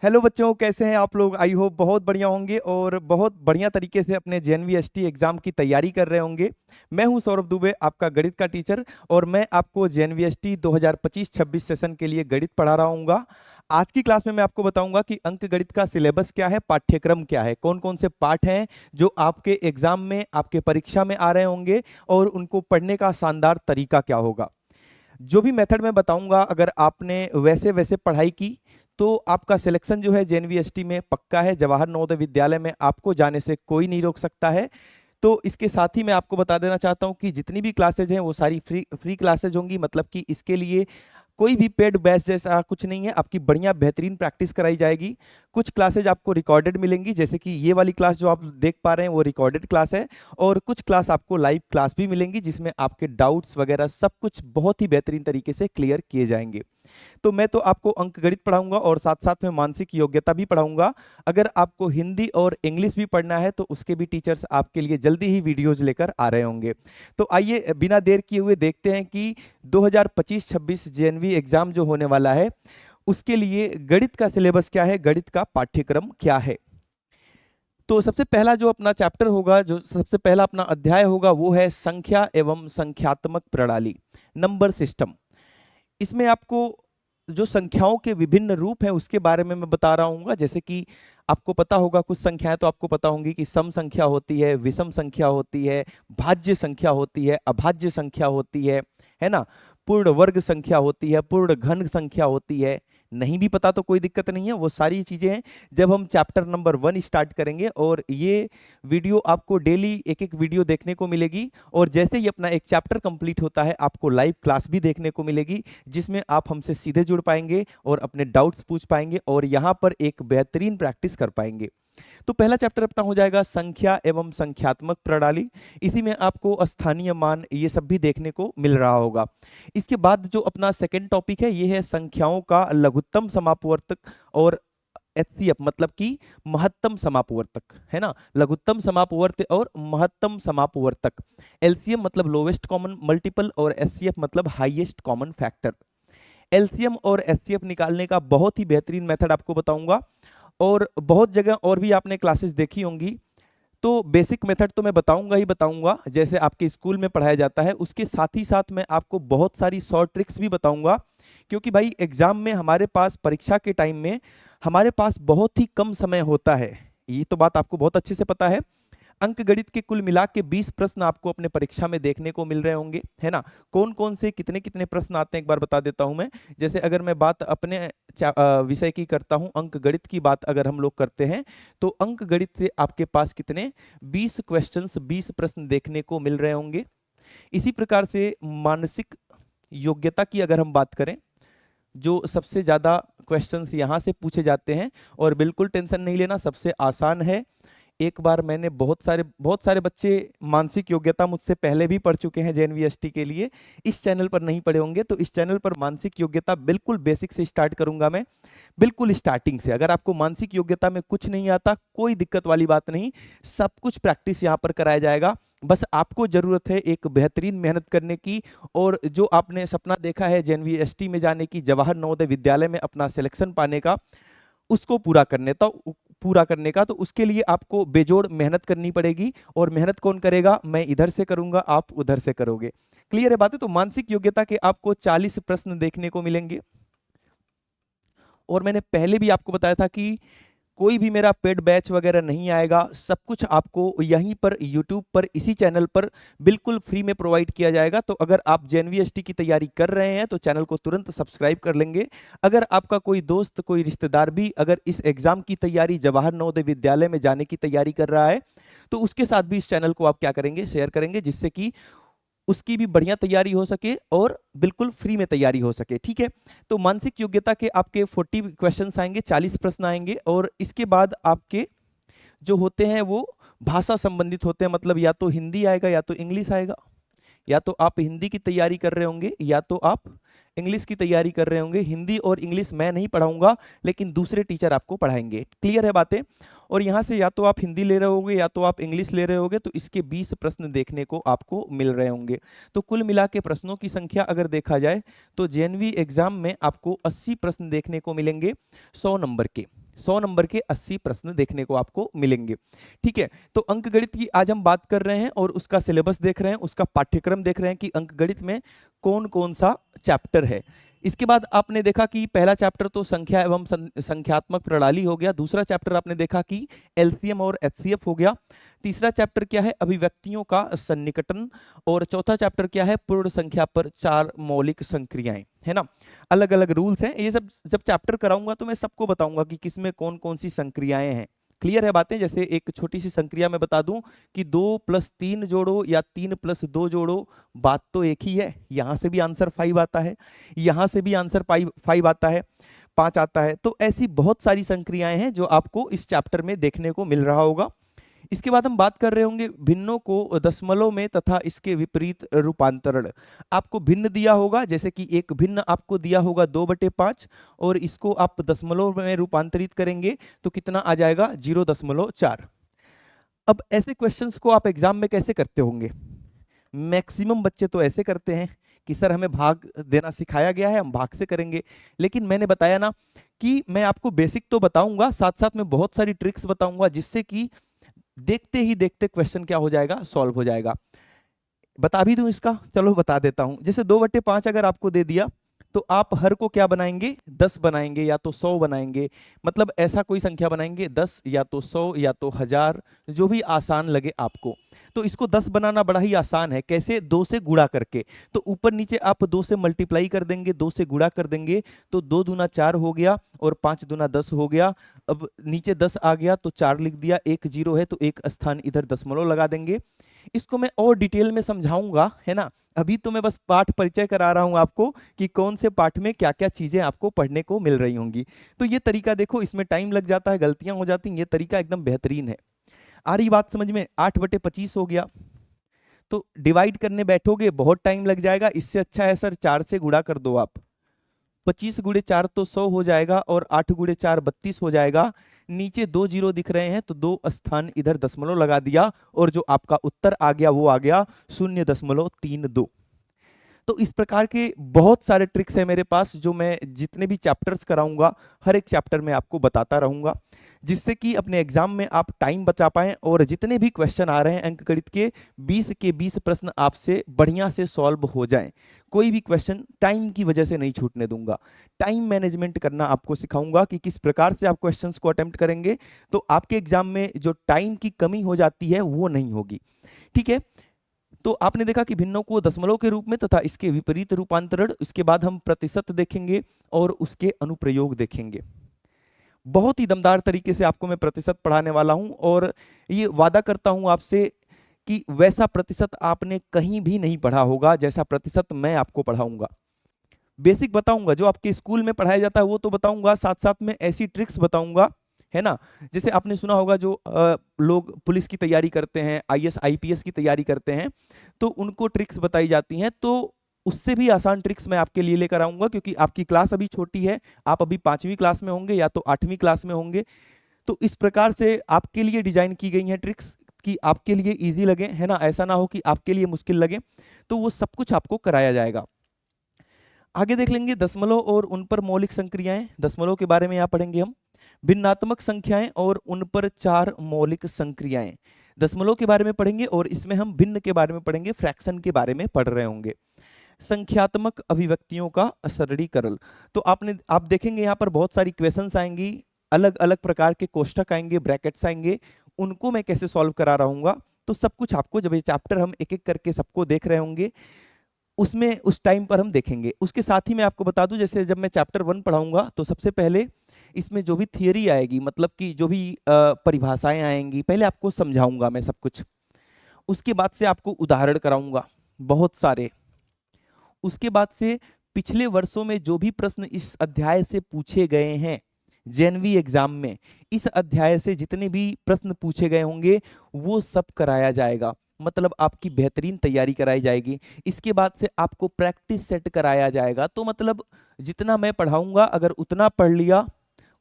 Hello बच्चों, कैसे हैं आप लोग? आई होप बहुत बढ़िया होंगे और बहुत बढ़िया तरीके से अपने जेएनवीएसटी एग्जाम की तैयारी कर रहे होंगे। मैं हूं सौरभ दुबे, आपका गणित का टीचर, और मैं आपको जेएनवीएसटी 2025-26 सेशन के लिए गणित पढ़ा रहा हूँ। आज की क्लास में मैं आपको बताऊंगा कि अंक गणित का सिलेबस क्या है, पाठ्यक्रम क्या है, कौन कौन से पाठ हैं जो आपके एग्जाम में, आपके परीक्षा में आ रहे होंगे, और उनको पढ़ने का शानदार तरीका क्या होगा। जो भी मेथड मैं बताऊंगा, अगर आपने वैसे वैसे पढ़ाई की तो आपका सिलेक्शन जो है जेएनवीएसटी में पक्का है। जवाहर नवोदय विद्यालय में आपको जाने से कोई नहीं रोक सकता है। तो इसके साथ ही मैं आपको बता देना चाहता हूं कि जितनी भी क्लासेज हैं वो सारी फ्री फ्री क्लासेज होंगी। मतलब कि इसके लिए कोई भी पेड बैच जैसा कुछ नहीं है, आपकी बढ़िया बेहतरीन प्रैक्टिस कराई जाएगी। कुछ क्लासेज आपको रिकॉर्डेड मिलेंगी, जैसे कि ये वाली क्लास जो आप देख पा रहे हैं वो रिकॉर्डेड क्लास है, और कुछ क्लास आपको लाइव क्लास भी मिलेंगी जिसमें आपके डाउट्स वगैरह सब कुछ बहुत ही बेहतरीन तरीके से क्लियर किए जाएंगे। तो मैं तो आपको अंक गणित पढ़ाऊंगा और साथ साथ में मानसिक योग्यता भी पढ़ाऊंगा। अगर आपको हिंदी और इंग्लिश भी पढ़ना है तो उसके भी टीचर्स आपके लिए जल्दी ही वीडियोज लेकर आ रहे होंगे। तो आइए बिना देर किए हुए देखते हैं कि 2025-26 जेएनवी एग्जाम जो होने वाला है उसके लिए गणित का सिलेबस क्या है, गणित का पाठ्यक्रम क्या है। तो सबसे पहला जो अपना चैप्टर होगा, जो सबसे पहला अपना अध्याय होगा, वो है संख्या एवं संख्यात्मक प्रणाली, नंबर सिस्टम। इसमें आपको जो संख्याओं के विभिन्न रूप हैं उसके बारे में मैं बता रहा हूँ। जैसे कि आपको पता होगा, कुछ संख्याएं तो आपको पता होंगी कि सम संख्या होती है, विषम संख्या होती है, भाज्य संख्या होती है, अभाज्य संख्या होती है ना, पूर्ण वर्ग संख्या होती है, पूर्ण घन संख्या होती है। नहीं भी पता तो कोई दिक्कत नहीं है, वो सारी चीजें हैं जब हम चैप्टर नंबर 1 स्टार्ट करेंगे। और ये वीडियो आपको डेली एक एक वीडियो देखने को मिलेगी, और जैसे ही अपना एक चैप्टर कंप्लीट होता है आपको लाइव क्लास भी देखने को मिलेगी जिसमें आप हमसे सीधे जुड़ पाएंगे और अपने डाउट्स पूछ पाएंगे और यहाँ पर एक बेहतरीन प्रैक्टिस कर पाएंगे। तो पहला चैप्टर अपना हो जाएगा संख्या एवं संख्यात्मक प्रणाली। इसी में आपको स्थानीय मान ये सब भी देखने को मिल रहा होगा। इसके बाद जो अपना सेकंड टॉपिक है, ये है संख्याओं का लघुत्तम समापवर्तक और एचसीएफ, मतलब कि महत्तम समापवर्तक, है ना। लघुत्तम समापवर्त और महत्तम समापवर्तक। एलसीएम मतलब लोवेस्ट कॉमन मल्टीपल और एचसीएफ मतलब हाईएस्ट कॉमन फैक्टर। एलसीएम और एचसीएफ निकालने का बहुत ही बेहतरीन मेथड आपको बताऊंगा, और बहुत जगह और भी आपने क्लासेस देखी होंगी। तो बेसिक मेथड तो मैं बताऊंगा ही बताऊंगा, जैसे आपके स्कूल में पढ़ाया जाता है, उसके साथ ही साथ मैं आपको बहुत सारी शॉर्ट ट्रिक्स भी बताऊंगा। क्योंकि भाई एग्जाम में हमारे पास, परीक्षा के टाइम में हमारे पास बहुत ही कम समय होता है, ये तो बात आपको बहुत अच्छे से पता है। अंक गणित के कुल मिला के 20 प्रश्न आपको अपने परीक्षा में देखने को मिल रहे होंगे, है ना। कौन कौन से कितने कितने प्रश्न आते हैं एक बार बता देता हूं मैं। जैसे अगर मैं बात अपने विषय की करता हूं, अंक गणित की बात अगर हम लोग करते हैं, तो अंक गणित से आपके पास कितने 20 क्वेश्चंस, 20 प्रश्न देखने को मिल रहे होंगे। इसी प्रकार से मानसिक योग्यता की अगर हम बात करें, जो सबसे ज्यादा क्वेश्चंस यहां से पूछे जाते हैं, और बिल्कुल टेंशन नहीं लेना, सबसे आसान है। एक बार मैंने बहुत सारे बच्चे मानसिक योग्यता मुझसे पहले भी पढ़ चुके हैं जेएनवीएसटी के लिए, इस चैनल पर नहीं पढ़े होंगे। तो इस चैनल पर मानसिक योग्यता बिल्कुल बेसिक से स्टार्ट करूंगा मैं, बिल्कुल स्टार्टिंग से। अगर आपको मानसिक योग्यता में कुछ नहीं आता, कोई दिक्कत वाली बात नहीं, सब कुछ प्रैक्टिस यहाँ पर कराया जाएगा। बस आपको जरूरत है एक बेहतरीन मेहनत करने की, और जो आपने सपना देखा है जेएनवीएसटी में जाने की, जवाहर नवोदय विद्यालय में अपना सिलेक्शन पाने का, उसको पूरा करने का तो उसके लिए आपको बेजोड़ मेहनत करनी पड़ेगी। और मेहनत कौन करेगा? मैं इधर से करूंगा, आप उधर से करोगे। क्लियर है बातें? तो मानसिक योग्यता के आपको 40 प्रश्न देखने को मिलेंगे। और मैंने पहले भी आपको बताया था कि कोई भी मेरा पेड बैच वगैरह नहीं आएगा, सब कुछ आपको यहीं पर यूट्यूब पर, इसी चैनल पर बिल्कुल फ्री में प्रोवाइड किया जाएगा। तो अगर आप जेएनवीएसटी की तैयारी कर रहे हैं तो चैनल को तुरंत सब्सक्राइब कर लेंगे। अगर आपका कोई दोस्त, कोई रिश्तेदार भी अगर इस एग्जाम की तैयारी, जवाहर नवोदय विद्यालय में जाने की तैयारी कर रहा है, तो उसके साथ भी इस चैनल को आप क्या करेंगे? शेयर करेंगे, जिससे कि उसकी भी बढ़िया तैयारी हो सके और बिल्कुल फ्री में तैयारी हो सके। ठीक है। तो मानसिक योग्यता के आपके 40 क्वेश्चंस आएंगे, 40 प्रश्न आएंगे, और इसके बाद आपके जो होते हैं वो भाषा संबंधित होते हैं। मतलब या तो हिंदी आएगा या तो इंग्लिश आएगा, या तो आप हिंदी की तैयारी कर रहे होंगे या तो आप इंग्लिश की तैयारी कर रहे होंगे। हिंदी और इंग्लिश मैं नहीं पढ़ाऊंगा, लेकिन दूसरे टीचर आपको पढ़ाएंगे। क्लियर है बातें? और यहाँ से या तो आप हिंदी ले रहे होंगे या तो आप इंग्लिश ले रहे होंगे, तो इसके 20 प्रश्न देखने को आपको मिल रहे होंगे। तो कुल मिला के प्रश्नों की संख्या अगर देखा जाए तो जेएनवी एग्जाम में आपको 80 प्रश्न देखने को मिलेंगे 100 नंबर के। 100 नंबर के 80 प्रश्न देखने को आपको मिलेंगे। ठीक है, तो अंकगणित की आज हम बात कर रहे हैं और उसका सिलेबस देख रहे हैं, उसका पाठ्यक्रम देख रहे हैं कि अंकगणित में कौन कौन सा चैप्टर है। इसके बाद आपने देखा कि पहला चैप्टर तो संख्या एवं संख्यात्मक प्रणाली हो गया, दूसरा चैप्टर आपने देखा कि एलसीएम और एचसीएफ हो गया, तीसरा चैप्टर क्या है अभिव्यक्तियों का सन्निकटन, और चौथा चैप्टर क्या है पूर्ण संख्या पर 4 मौलिक संक्रियाएं, है ना। अलग अलग रूल्स हैं, ये सब जब चैप्टर कराऊंगा तो मैं सबको बताऊंगा कि किसमें कौन कौन सी संक्रियाएं हैं। क्लियर है बातें। जैसे एक छोटी सी संक्रिया मैं बता दूं कि 2+3 जोड़ो या 3+2 जोड़ो, बात तो एक ही है। यहां से भी आंसर 5 आता है, यहां से भी आंसर 5 आता है, 5 आता है। तो ऐसी बहुत सारी संक्रियाएं हैं जो आपको इस चैप्टर में देखने को मिल रहा होगा। इसके बाद हम बात कर रहे होंगे भिन्नों को दशमलव में तथा इसके विपरीत रूपांतरण। आपको भिन्न दिया होगा, जैसे कि एक भिन्न आपको दिया होगा 2/5 और इसको आप दशमलव में रूपांतरित करेंगे तो कितना आ जाएगा 0.4। अब ऐसे क्वेश्चंस को आप एग्जाम में कैसे करते होंगे? मैक्सिमम बच्चे तो ऐसे करते हैं कि सर हमें भाग देना सिखाया गया है, हम भाग से करेंगे। लेकिन मैंने बताया ना कि मैं आपको बेसिक तो बताऊंगा, साथ साथ में बहुत सारी ट्रिक्स बताऊंगा जिससे कि देखते ही देखते क्वेश्चन क्या हो जाएगा, सॉल्व हो जाएगा। बता भी दूं इसका, चलो बता देता हूं। जैसे 2/5 अगर आपको दे दिया तो आप हर को क्या बनाएंगे 10 बनाएंगे या तो 100 बनाएंगे, मतलब ऐसा कोई संख्या बनाएंगे 10 या तो 100 या तो 1000, जो भी आसान लगे आपको। तो इसको 10 बनाना बड़ा ही आसान है। कैसे? 2 से गुणा करके। तो ऊपर नीचे आप 2 से मल्टीप्लाई कर देंगे, 2 से गुणा कर देंगे तो 2 दूना 4 हो गया और 5 दूना 10 हो गया। अब नीचे 10 आ गया तो 4 लिख दिया, एक 0 है तो एक स्थान इधर दशमलव लगा देंगे। इसको मैं और डिटेल में समझाऊंगा, है ना। अभी तो मैं बस पाठ परिचय करा रहा हूं आपको कि कौन से पाठ में क्या क्या चीजें आपको पढ़ने को मिल रही होंगी। तो ये तरीका देखो, इसमें टाइम लग जाता है, गलतियां हो जाती हैं, ये तरीका एकदम बेहतरीन है। आ रही बात समझ में? 8/25 हो गया तो डिवाइड करने बैठोगे बहुत टाइम लग जाएगा, इससे अच्छा है सर 4 से गुणा कर दो आप। 25 गुणे 4 तो 100 हो जाएगा और 8 गुणे 4 32 हो जाएगा। नीचे 2 जीरो दिख रहे हैं तो 2 स्थान इधर दशमलव लगा दिया और जो आपका उत्तर आ गया वो आ गया 0.32। तो इस प्रकार के बहुत सारे ट्रिक्स है मेरे पास जो मैं जितने भी चैप्टर्स कराऊंगा हर एक चैप्टर में आपको बताता रहूंगा, जिससे कि अपने एग्जाम में आप टाइम बचा पाएं और जितने भी क्वेश्चन आ रहे हैं अंकगणित के 20 के 20 प्रश्न आपसे बढ़िया से सॉल्व हो जाएं। कोई भी क्वेश्चन टाइम की वजह से नहीं छूटने दूंगा। टाइम मैनेजमेंट करना आपको सिखाऊंगा कि किस प्रकार से आप क्वेश्चंस को अटेम्प्ट करेंगे तो आपके एग्जाम में जो टाइम की कमी हो जाती है वो नहीं होगी। ठीक है, तो आपने देखा कि भिन्नों को दशमलव के रूप में तथा इसके विपरीत रूपांतरण, इसके बाद हम प्रतिशत देखेंगे और उसके अनुप्रयोग देखेंगे। बहुत ही दमदार तरीके से आपको मैं प्रतिशत पढ़ाने वाला हूं और ये वादा करता हूं आपसे कि वैसा प्रतिशत आपने कहीं भी नहीं पढ़ा होगा जैसा प्रतिशत मैं आपको पढ़ाऊंगा। बेसिक बताऊंगा, जो आपके स्कूल में पढ़ाया जाता है वो तो बताऊंगा, साथ साथ में ऐसी ट्रिक्स बताऊंगा, है ना। जैसे आपने सुना होगा जो लोग पुलिस की तैयारी करते हैं, आईएएस आईपीएस की तैयारी करते हैं, तो उनको ट्रिक्स बताई जाती हैं, तो उससे भी आसान ट्रिक्स मैं आपके लिए लेकर आऊंगा क्योंकि आपकी क्लास अभी छोटी है, आप अभी 5वीं क्लास में होंगे या तो 8वीं क्लास में होंगे। तो इस प्रकार से आपके लिए डिजाइन की गई हैं ट्रिक्स कि आपके लिए इजी लगे, है ना, ऐसा ना हो कि आपके लिए मुश्किल लगे। तो वो सब कुछ आपको कराया जाएगा। आगे देख लेंगे दशमलव और उन पर मौलिक संक्रियाएं। दशमलव के बारे में यहाँ पढ़ेंगे हम। भिन्नात्मक संख्याएं और उन पर 4 मौलिक संक्रियाएं, दशमलव के बारे में पढ़ेंगे और इसमें हम भिन्न के बारे में पढ़ेंगे, फ्रैक्शन के बारे में पढ़ रहे होंगे। संख्यात्मक अभिव्यक्तियों का सरलीकरण, तो आप देखेंगे यहाँ पर बहुत सारी क्वेश्चंस आएंगी, अलग अलग प्रकार के कोष्ठक आएंगे, ब्रैकेट्स आएंगे, उनको मैं कैसे सॉल्व करा रहूंगा। तो सब कुछ आपको जब ये चैप्टर हम एक एक करके सबको देख रहे होंगे उसमें उस टाइम पर हम देखेंगे। उसके साथ ही मैं आपको बता दूं, जैसे जब मैं चैप्टर 1 पढ़ाऊंगा तो सबसे पहले इसमें जो भी थियरी आएगी, मतलब कि जो भी परिभाषाएं आएंगी, पहले आपको समझाऊंगा मैं सब कुछ। उसके बाद से आपको उदाहरण कराऊंगा बहुत सारे। उसके बाद से पिछले वर्षों में जो भी प्रश्न इस अध्याय से पूछे गए हैं जेएनवी एग्जाम में, इस अध्याय से जितने भी प्रश्न पूछे गए होंगे वो सब कराया जाएगा, मतलब आपकी बेहतरीन तैयारी कराई जाएगी। इसके बाद से आपको प्रैक्टिस सेट कराया जाएगा। तो मतलब जितना मैं पढ़ाऊंगा अगर उतना पढ़ लिया,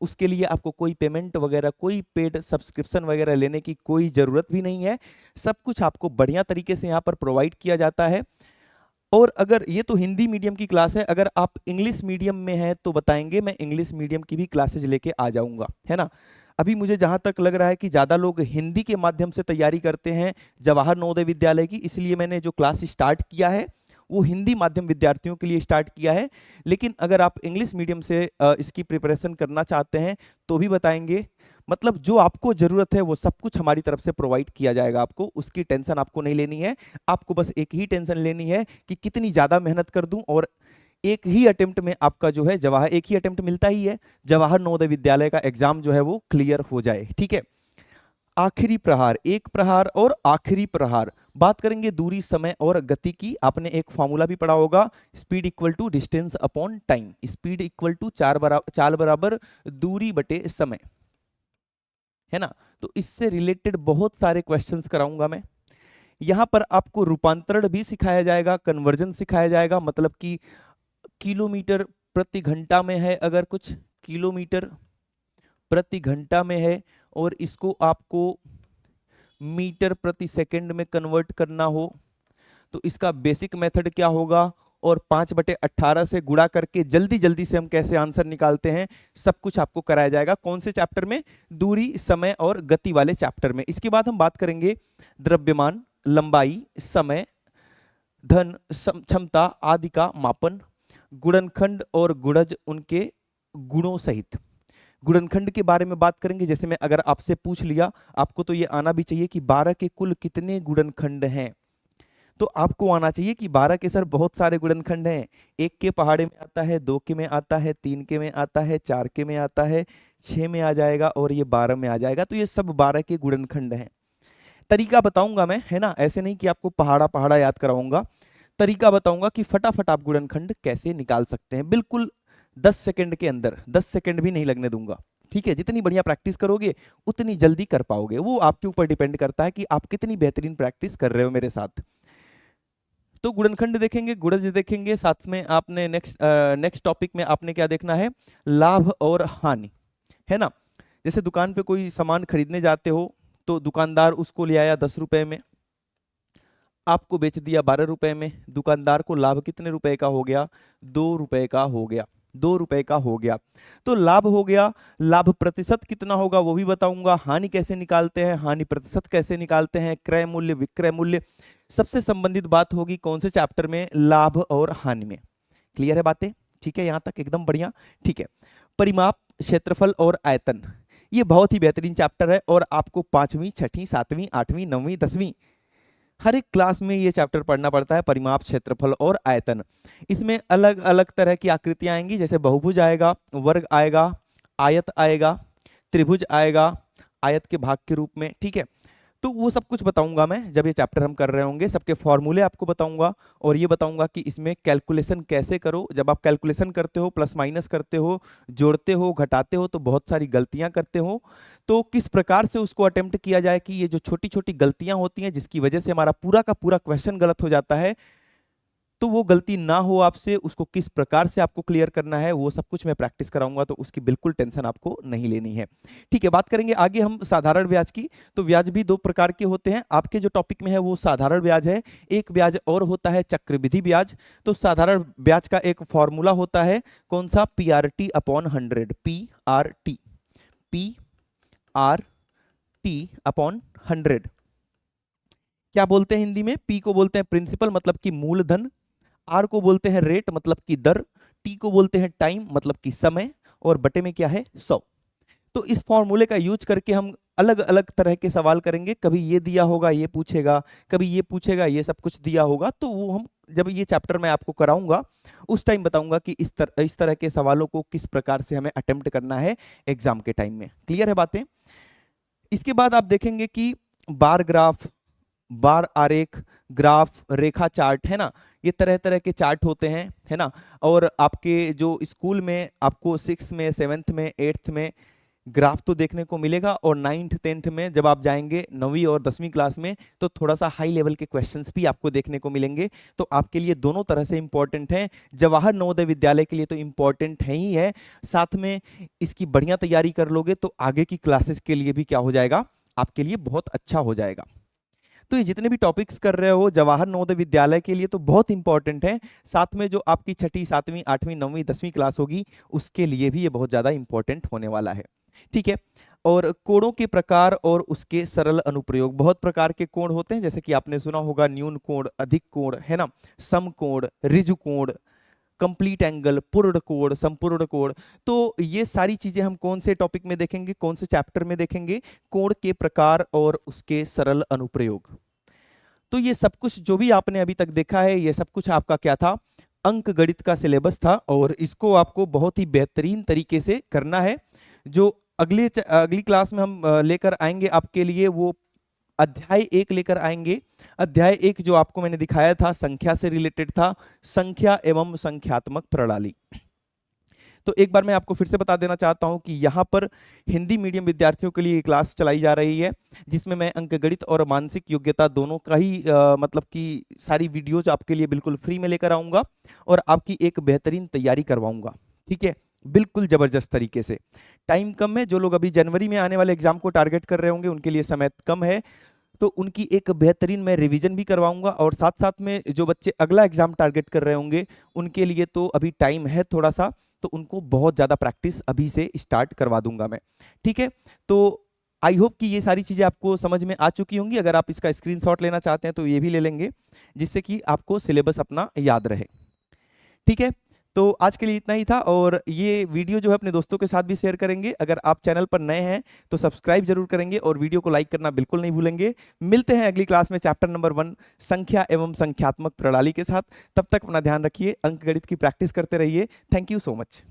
उसके लिए आपको कोई पेमेंट वगैरह, कोई पेड सब्सक्रिप्शन वगैरह लेने की कोई ज़रूरत भी नहीं है। सब कुछ आपको बढ़िया तरीके से यहाँ पर प्रोवाइड किया जाता है। और अगर ये तो हिंदी मीडियम की क्लास है, अगर आप इंग्लिश मीडियम में हैं तो बताएंगे, मैं इंग्लिश मीडियम की भी क्लासेज लेके आ जाऊंगा, है ना। अभी मुझे जहां तक लग रहा है कि ज़्यादा लोग हिंदी के माध्यम से तैयारी करते हैं जवाहर नवोदय विद्यालय की, इसलिए मैंने जो क्लास स्टार्ट किया है वो हिंदी माध्यम विद्यार्थियों के लिए स्टार्ट किया है। लेकिन अगर आप इंग्लिश मीडियम से इसकी प्रिपरेशन करना चाहते हैं तो भी बताएंगे। मतलब जो आपको जरूरत है वो सब कुछ हमारी तरफ से प्रोवाइड किया जाएगा आपको, उसकी टेंशन आपको नहीं लेनी है। आपको बस एक ही टेंशन लेनी है कि कितनी ज्यादा मेहनत कर दूं और एक ही अटेम्प्ट में आपका जो है जवाहर, एक ही अटेम्प्ट मिलता ही है, जवाहर नवोदय विद्यालय का एग्जाम जो है वो क्लियर हो जाए। ठीक है, आखिरी प्रहार, एक प्रहार और आखिरी प्रहार। बात करेंगे दूरी, समय और गति की। आपने एक फॉर्मूला भी पढ़ा होगा, speed equal to distance upon time. Speed equal to चाल बराबर दूरी बटे समय, है ना। तो इससे रिलेटेड बहुत सारे क्वेश्चंस कराऊंगा मैं। यहां पर आपको रूपांतरण भी सिखाया जाएगा, कन्वर्जन सिखाया जाएगा, मतलब कि किलोमीटर प्रति घंटा में है, अगर कुछ किलोमीटर प्रति घंटा में है और इसको आपको मीटर प्रति सेकंड में कन्वर्ट करना हो तो इसका बेसिक मेथड क्या होगा, और 5/18 से गुणा करके जल्दी जल्दी से हम कैसे आंसर निकालते हैं, सब कुछ आपको कराया जाएगा। कौन से चैप्टर में? दूरी, समय और गति वाले चैप्टर में। इसके बाद हम बात करेंगे द्रव्यमान, लंबाई, समय, धन, क्षमता आदि का मापन, गुणनखंड और गुणज उनके गुणों सहित। गुणनखंड के बारे में बात करेंगे। जैसे मैं अगर आपसे पूछ लिया, आपको तो ये आना भी चाहिए कि 12 के कुल कितने गुणनखंड हैं, तो आपको आना चाहिए कि 12 के सर बहुत सारे गुणनखंड हैं। 1 के पहाड़े में आता है, 2 के में आता है, 3 के में आता है, 4 के में आता है, 6 में आ जाएगा और ये 12 में आ जाएगा। तो ये सब 12 के गुणनखंड हैं। तरीका बताऊंगा मैं, है ना, ऐसे नहीं कि आपको पहाड़ा पहाड़ा याद कराऊंगा। तरीका बताऊंगा कि फटाफट आप गुणनखंड कैसे निकाल सकते हैं, बिल्कुल 10 सेकंड के अंदर, 10 सेकंड भी नहीं लगने दूंगा। ठीक है, जितनी बढ़िया प्रैक्टिस करोगे उतनी जल्दी कर पाओगे। वो आपके ऊपर डिपेंड करता है कि आप कितनी बेहतरीन प्रैक्टिस कर रहे हो मेरे साथ। तो गुणनखंड देखेंगे, गुणज देखेंगे, साथ में आपने नेक्स्ट टॉपिक में आपने क्या देखना है, लाभ और हानि, है ना। जैसे दुकान पे कोई सामान खरीदने जाते हो तो दुकानदार उसको ले आया 10 रुपए में, आपको बेच दिया 12 रुपए में। दुकानदार को लाभ कितने रुपए का हो गया? 2 रुपए का हो गया, 2 रुपए का हो गया। तो लाभ हो गया। लाभ प्रतिशत कितना होगा वो भी बताऊंगा। हानि कैसे निकालते हैं, हानि प्रतिशत कैसे निकालते हैं, क्रय मूल्य, विक्रय मूल्य, सबसे संबंधित बात होगी कौन से चैप्टर में? लाभ और हानि में। क्लियर है बातें? ठीक है, यहां तक एकदम बढ़िया। ठीक है, परिमाप, क्षेत्रफल और आयतन, ये बहुत ही बेहतरीन चैप्टर है और आपको 5वीं, 6वीं, 7वीं, 8वीं, 9वीं, 10वीं हर एक क्लास में ये चैप्टर पढ़ना पड़ता है, परिमाप, क्षेत्रफल और आयतन। इसमें अलग अलग तरह की आकृतियां आएंगी, जैसे बहुभुज आएगा, वर्ग आएगा, आयत आएगा, त्रिभुज आएगा आयत के भाग के रूप में। ठीक है, तो वो सब कुछ बताऊंगा मैं जब ये चैप्टर हम कर रहे होंगे। सबके फॉर्मूले आपको बताऊंगा और ये बताऊंगा कि इसमें कैलकुलेशन कैसे करो। जब आप कैलकुलेशन करते हो, प्लस माइनस करते हो, जोड़ते हो, घटाते हो, तो बहुत सारी गलतियां करते हो, तो किस प्रकार से उसको अटेम्प्ट किया जाए कि ये जो छोटी छोटी गलतियां होती हैं जिसकी वजह से हमारा पूरा का पूरा क्वेश्चन गलत हो जाता है, तो वो गलती ना हो आपसे, उसको किस प्रकार से आपको क्लियर करना है, वो सब कुछ मैं प्रैक्टिस कराऊंगा, तो उसकी बिल्कुल टेंशन आपको नहीं लेनी है। ठीक है, बात करेंगे आगे हम साधारण ब्याज की। तो ब्याज भी 2 प्रकार के होते हैं, आपके जो टॉपिक में है वो साधारण ब्याज है, एक ब्याज और होता है चक्रवृद्धि ब्याज। तो साधारण ब्याज का एक फॉर्मूला होता है, कौन सा? PRT upon 100, PRT, PRT upon 100। क्या बोलते हैं हिंदी में? P को बोलते हैं प्रिंसिपल, मतलब कि मूलधन, आर को बोलते हैं रेट, मतलब कि दर, टी को बोलते हैं टाइम, मतलब कि समय, और बटे में क्या है? 100। तो इस फॉर्मूले का यूज करके हम अलग अलग तरह के सवाल करेंगे। कभी ये दिया होगा ये पूछेगा, कभी ये पूछेगा, ये सब कुछ दिया होगा, तो वो हम जब ये चैप्टर मैं आपको कराऊंगा उस टाइम बताऊंगा कि इस तरह के सवालों को किस प्रकार से हमें अटेम्प्ट करना है एग्जाम के टाइम में। क्लियर है बातें? इसके बाद आप देखेंगे कि बार ग्राफ, बार आरेख, ग्राफ, रेखा चार्ट, है ना, ये तरह तरह के चार्ट होते हैं, है ना। और आपके जो स्कूल में आपको 6th में, 7th में, 8th में ग्राफ तो देखने को मिलेगा, और 9th 10th में जब आप जाएंगे 9वीं और 10वीं क्लास में तो थोड़ा सा हाई लेवल के क्वेश्चंस भी आपको देखने को मिलेंगे। तो आपके लिए दोनों तरह से इंपॉर्टेंट है। जवाहर नवोदय विद्यालय के लिए तो इंपॉर्टेंट है ही है, साथ में इसकी बढ़िया तैयारी कर लोगे तो आगे की क्लासेस के लिए भी क्या हो जाएगा? आपके लिए बहुत अच्छा हो जाएगा। तो ये जितने भी टॉपिक्स कर रहे हो जवाहर नवोदय विद्यालय के लिए तो बहुत इंपॉर्टेंट है, साथ में जो आपकी छठी, सातवीं, आठवीं, नौवीं, 10वीं क्लास होगी उसके लिए भी ये बहुत ज्यादा इंपॉर्टेंट होने वाला है। ठीक है। और कोणों के प्रकार और उसके सरल अनुप्रयोग, बहुत प्रकार के कोण होते हैं, जैसे कि आपने सुना होगा न्यून कोण, अधिक कोण, है ना, समकोण, ऋजु कोण, कंप्लीट एंगल, पूर्ण कोण, संपूर्ण कोण। तो ये सारी चीजें हम कौन से टॉपिक में देखेंगे, कौन से चैप्टर में देखेंगे, कोण के प्रकार और उसके सरल अनुप्रयोग। तो ये सब कुछ जो भी आपने अभी तक देखा है ये सब कुछ आपका क्या था, अंक गणित का सिलेबस था, और इसको आपको बहुत ही बेहतरीन तरीके से करना है। जो अगली क्लास में हम लेकर आएंगे आपके लिए, वो अध्याय 1 लेकर आएंगे। अध्याय 1 जो आपको मैंने दिखाया था संख्या से रिलेटेड था, संख्या एवं संख्यात्मक प्रणाली। तो एक बार मैं आपको फिर से बता देना चाहता हूं कि यहाँ पर हिंदी मीडियम विद्यार्थियों के लिए क्लास चलाई जा रही है, जिसमें मैं अंकगणित और मानसिक योग्यता दोनों का ही मतलब कि सारी वीडियोज आपके लिए बिल्कुल फ्री में लेकर आऊंगा और आपकी एक बेहतरीन तैयारी करवाऊंगा। ठीक है, बिल्कुल जबरदस्त तरीके से। टाइम कम है, जो लोग अभी जनवरी में आने वाले एग्जाम को टारगेट कर रहे होंगे उनके लिए समय कम है, तो उनकी एक बेहतरीन मैं रिवीजन भी करवाऊंगा, और साथ साथ में जो बच्चे अगला एग्जाम टारगेट कर रहे होंगे उनके लिए तो अभी टाइम है थोड़ा सा, तो उनको बहुत ज़्यादा प्रैक्टिस अभी से स्टार्ट करवा दूंगा मैं। ठीक है, तो आई होप कि ये सारी चीज़ें आपको समझ में आ चुकी होंगी। अगर आप इसका स्क्रीनशॉट लेना चाहते हैं तो ये भी ले लेंगे, जिससे कि आपको सिलेबस अपना याद रहे। ठीक है, तो आज के लिए इतना ही था, और ये वीडियो जो है अपने दोस्तों के साथ भी शेयर करेंगे। अगर आप चैनल पर नए हैं तो सब्सक्राइब जरूर करेंगे और वीडियो को लाइक करना बिल्कुल नहीं भूलेंगे। मिलते हैं अगली क्लास में चैप्टर नंबर 1 संख्या एवं संख्यात्मक प्रणाली के साथ। तब तक अपना ध्यान रखिए, अंकगणित की प्रैक्टिस करते रहिए। Thank you so much.